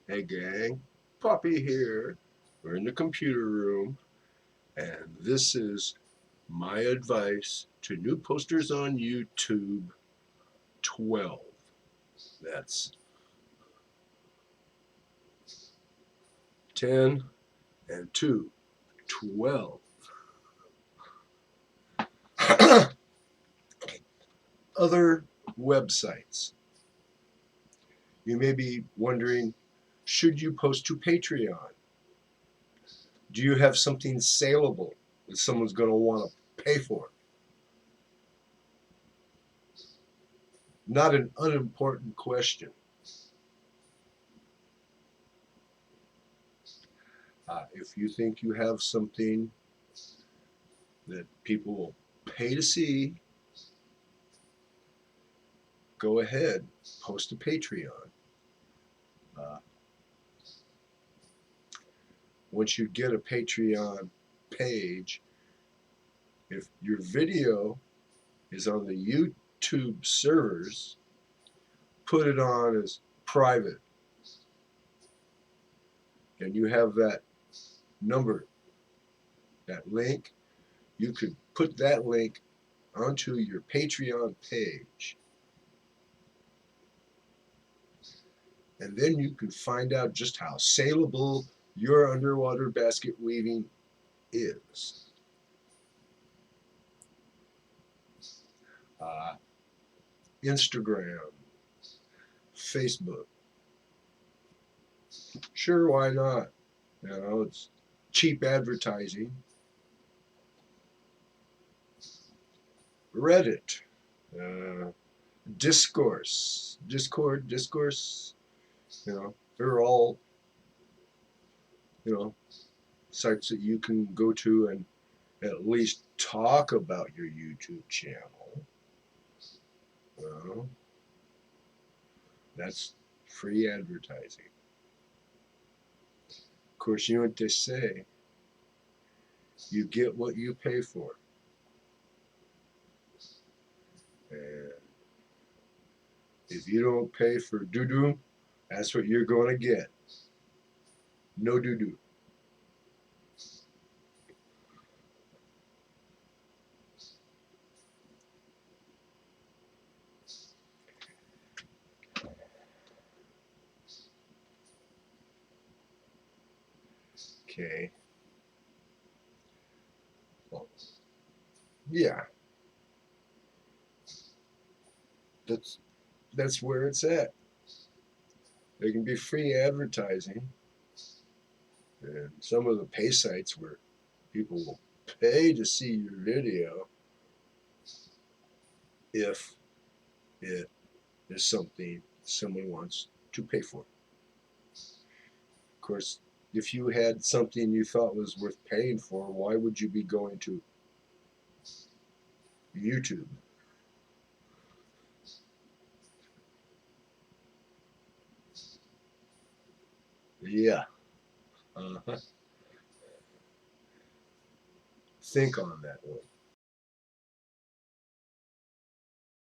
Hey gang, Poppy here. We're in the computer room, and this is my advice to new posters on YouTube 12. That's 10 and 2, 12. Other websites. You may be wondering, should you post to Patreon? Do you have something saleable that someone's going to want to pay for? Not an unimportant question. If you think you have something that people will pay to see, go ahead, post a Patreon. Uh, Once you get a Patreon page, if your video is on the YouTube servers, put it on as private, and you have that number, that link. You could put that link onto your Patreon page, and then you can find out just how saleable your underwater basket weaving is. Uh, Instagram, Facebook. Sure, why not? You know, it's cheap advertising. Reddit, uh, Discourse. You know, they're all you know sites that you can go to and at least talk about your YouTube channel. Well, that's free advertising. Of course, you know what they say. You get what you pay for. And if you don't pay for doo-doo, that's what you're going to get. No doo-doo. Okay. Well, yeah. That's that's where it's at. There can be free advertising, and some of the pay sites where people will pay to see your video if it is something someone wants to pay for. Of course, if you had something you thought was worth paying for, why would you be going to YouTube? Yeah. Uh-huh. Think on that one.